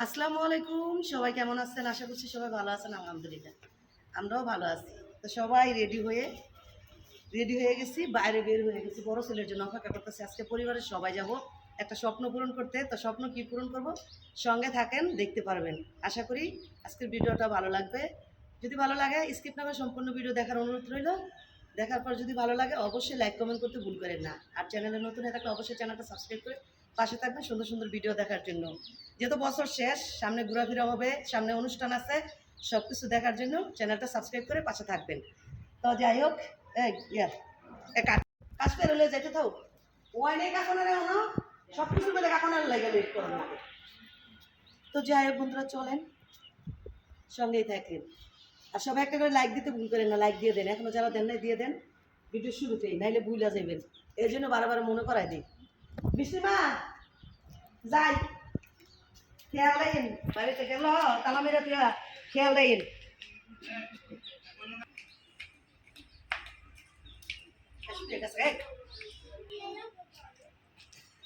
আসসালামু আলাইকুম, সবাই কেমন আছেন? আশা করছি সবাই ভালো আছেন। আলহামদুলিল্লাহ আমরাও ভালো আছি। তো সবাই রেডি হয়ে গেছি, বাইরে বের হয়ে গেছি। বড় ছেলের জন্য অপেক্ষা করতেছি। আজকে পরিবারের সবাই যাব একটা স্বপ্ন পূরণ করতে। তো স্বপ্ন কি পূরণ করব, সঙ্গে থাকেন, দেখতে পারবেন। আশা করি আজকের ভিডিওটা ভালো লাগবে। যদি ভালো লাগে স্কিপ না করে সম্পূর্ণ ভিডিও দেখার অনুরোধ রইল। দেখার পর যদি ভালো লাগে অবশ্যই লাইক কমেন্ট করতে ভুল করেন না। আর চ্যানেলে নতুন হয়ে থাকলে অবশ্যই চ্যানেলটা সাবস্ক্রাইব করে পাশে থাকবেন সুন্দর সুন্দর ভিডিও দেখার জন্য। যেহেতু বছর শেষ, সামনে ঘোরাফেরা হবে, সামনে অনুষ্ঠান আছে, সব কিছু দেখার জন্য চ্যানেলটা সাবস্ক্রাইব করে পাশে থাকবেন। তো যাই হোক, কাজ করে হলে যেতে থাও ওয়াই নেই কাকনের সব কিছু বলে কাকনের লাগে লেট করার লাগে। তো যাই হোক বন্ধুরা, চলেন সঙ্গেই থাকেন। আর সবাই একটা করে লাইক দিতে ভুল করেন না, লাইক দিয়ে দেন। এখনো যারা দেন নাই দিয়ে দেন ভিডিও শুরুতেই, নাইলে ভুলে যাবেন। এই জন্য বারবার মনে করাই দিই। বিষ্ণিমা যাই, খেয়াল দেন, বাড়িতে গেল তালা মেরে তুয়া খেয়াল দেন।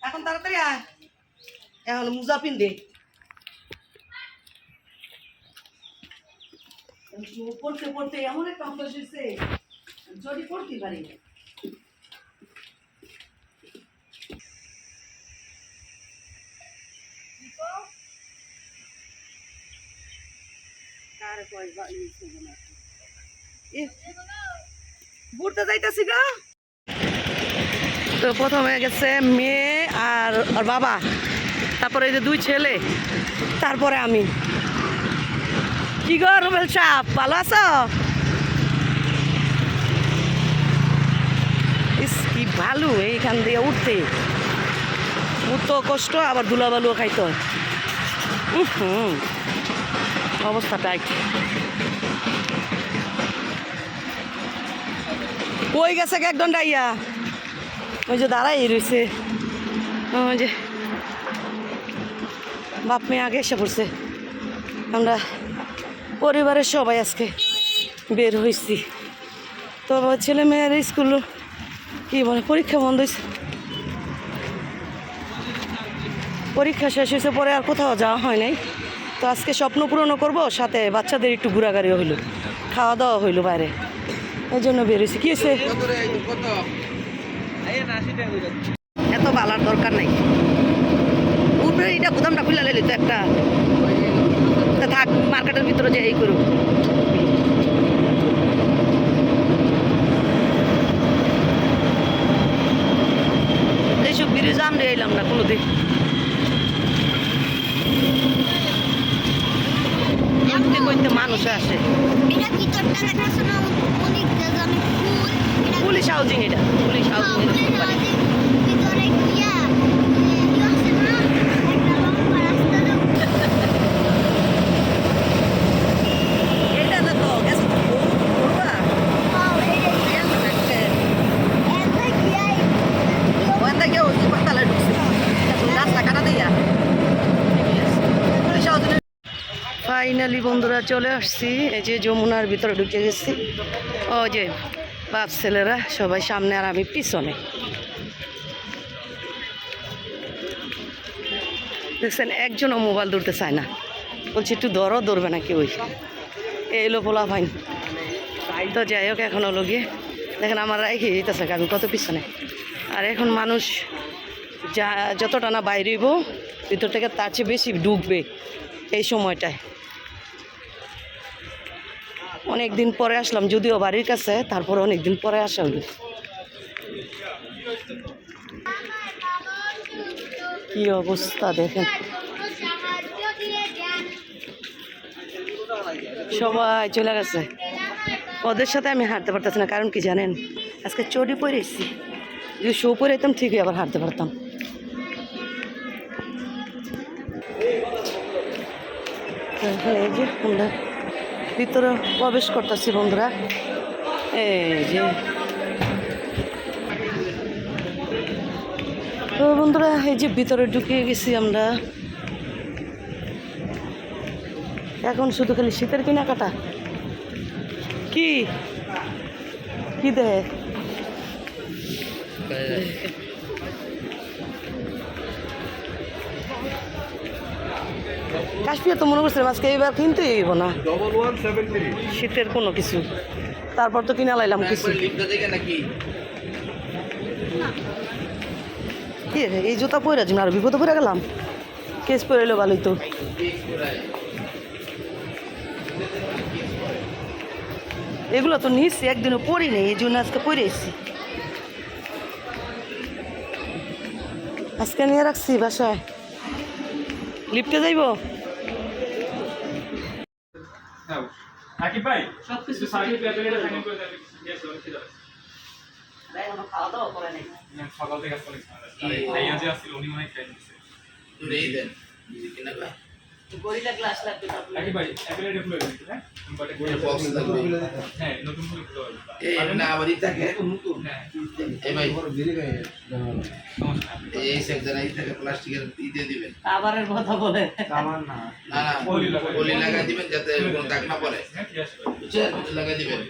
এখন তাড়াতাড়ি আয়, এখন মুজা পিন্দে পড়তে পড়তে এমন একটা অভ্যাস হয়েছে, যদি পড়তে পারি না। ঘুরতে যাইতেছি গা। তো প্রথমে গেছে মেয়ে আর বাবা, তারপরে এই যে দুই ছেলে, তারপরে আমি। কি গো রুবেল সাহেব, ভালো আছো? কি ভালো এইখান দিয়ে উঠতে কষ্ট, আবার ধুলাবালুও খাইতে হয়। অবস্থা টাইট। কই গেছে একজন ডাইয়া, ওই যে দাঁড়াই রয়েছে। ওই যে বাপ মেয়ে আগে এসে পড়ছে। আমরা পরিবারের সবাই আজকে বের হয়েছি। তো ছেলে মেয়ের স্কুল কি বলে পরীক্ষা বন্ধ হয়েছে, পরীক্ষা শেষ হয়েছে, পরে আর কোথাও যাওয়া হয় নাই। তো আজকে স্বপ্ন পূরণও করবো, সাথে বাচ্চাদের একটু ঘোরাঘুরিও হইলো, খাওয়া দাওয়া হইলো বাইরে, এই জন্য বেরোইছি। কি হয়েছে, এত বালার দরকার নাই। উপরে এটা গুদামটা খুলে লাইলি তো একটা থাক, মার্কেটের ভিতরে যে এই করুক। এইসব ব্রিজ আমরা এলাম না কোনোদিন। কইতে মানুষ আসে। পুলিশ হাউজিং, এটা পুলিশ হাউজিং। ফাইনালি বন্ধুরা চলে আসছি, এই যে যমুনার ভিতরে ঢুকে গেছি। ও যে বাপ ছেলেরা সবাই সামনে আর আমি পিছনে। দেখছেন একজনও মোবাইল ধরতে চায় না, বলছি একটু ধরবে না কেউই, এলো পোলা ফাইন। তো যাই হোক, এখন হলো গিয়ে দেখেন আমার রেখে যেতেছে, আমি কত পিছনে। আর এখন মানুষ যা যতটা না বাইরেব ভিতর থেকে তার চেয়ে বেশি ঢুকবে এই সময়টায়। অনেক দিন পরে আসলাম, যদিও বাড়ির কাছে, তারপরে অনেক দিন পরে আসা হলো। কি অবস্থা দেখেন, সবাই চলে গেছে। ওদের সাথে আমি হাঁটতে পারতেছি না, কারণ কি জানেন, আজকে চটি পরে এসেছি। যদি শো পরে যেতাম ঠিকই আবার হাঁটতে পারতাম। এই যে আমরা ভিতরে প্রবেশ করতেছি বন্ধুরা। এই যে তো বন্ধুরা, এই যে ভিতরে ঢুকিয়ে গেছি আমরা। এখন শুধু খালি শীতের কেনাকাটা। কি কি দেয় কাশ্মীর তো মনে করছিলাম আজকে এবার কিনতে হইব না, শীতের কোনো কিছু, তারপর তো কিনা লাইলাম কিছু। কি রে, এই জুতা পরে আছি আর বিপদে পড়ে গেলাম, কেস পরে এলো ভালোই তো। এগুলো তো নিচ্ছি একদিনও পরি নেই, এই জন্য আজকে পরে এসছি, আজকে নিয়ে রাখছি বাসায়। লিফটে যাইব সকাল থেকে গরিলা গ্লাস লাগবে আবারের কথা বলে লাগাই দিবেন যাতে কোনো দাগ না পড়ে, বুঝছেন? লাগাই দিবেন।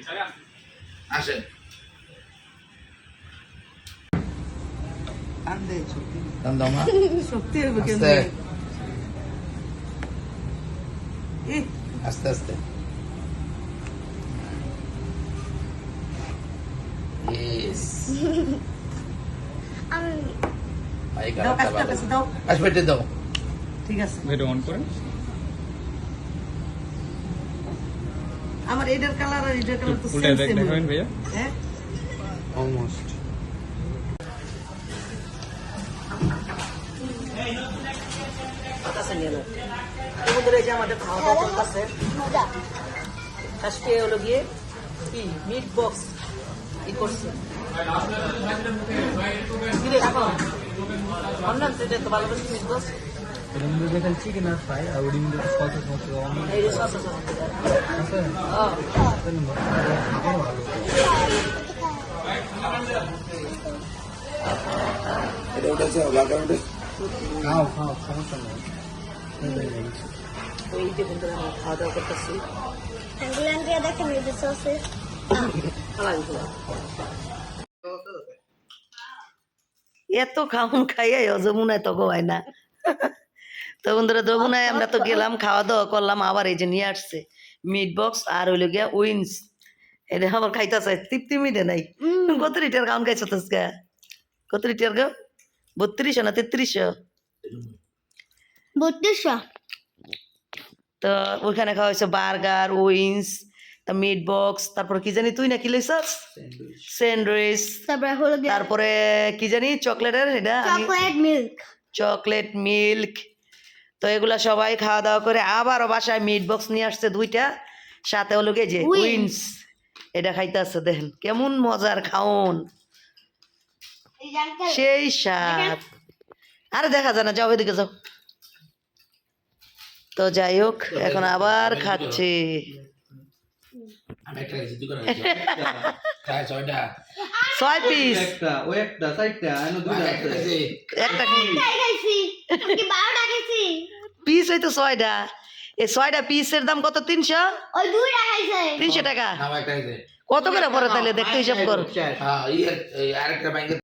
আসেন সত্যি আস্তে আস্তে দাও। ঠিক আছে, অন করেন। আমার এটার কালার আর এটার কালার তো উল্টা সেম দেখাবেন ভাইয়া। হ্যাঁ অলমোস্ট বাতাসে নিয়ে নাও। তোমাদের এই যে আমাদের খাওয়া দাওয়া চলতেছে, আজকে হলো গিয়ে কি মিট বক্স ই করছে অন্যান্য সেটা তো ভালো মিট বক্স চিকেন আর ফ্রাই আর ওডিম সস এই যে সস আছে এটা উঠেছে লাগার উঠে খাও সমস্যা নেই। তো এই যে বন্ধুরা আমরা খাওয়া দাওয়া করতেছি, এত খাউন খাইয়ে যমুনায় তো গোয়ায় না। তো বন্ধুরা যমুনায় আমরা তো গেলাম, খাওয়া দাওয়া করলাম, আবার এই যে নিয়ে আসছে মিট বক্স আর হইলো গিয়া উইন্স, এটা আবার খাইতেছে তৃপ্তি মিটে নাই। কত লিটার খাউন খাইছো তো কত লিটার গো? 3200 না 3300? 3200। তো ওইখানে খাওয়া হয়েছে বার্গার, উইন্স, মিট বক্স, তারপরে কি জানি তুই না কি লইছস স্যান্ডউইচ, তারপরে হলো তারপরে কি জানি চকলেটের এটা চকলেট মিল্ক। Chocolate milk. তো এগুলা সবাই খাওয়া দাওয়া করে আবারও বাসায় মিট বক্স নিয়ে আসছে 2টা, সাথে হলো গিয়ে যে উইন্স, এটা খাইতে আসছে, দেখেন কেমন মজার খাওন, সেই স্বাদ। আরে দেখা যায় না, যাও এদিকে যাও। তো যাই হোক এখন আবার খাচ্ছে। আমি একটা খাইছি, তুই করে খাইছিস? 6 পিস। একটা ওই একটা চারটা এনে দুইটা আছে। একটা কি খাইছি কি 12টা খাইছি। পিস হইতো 6টা, এই 6টা পিসের দাম কত? 300? ওই 2টা খাইছে 300 টাকা। না একটা খাইছে। কত করে পড়ে তাহলে দেখতে হিসাব কর। হ্যাঁ, আরেকটা ব্যাংকে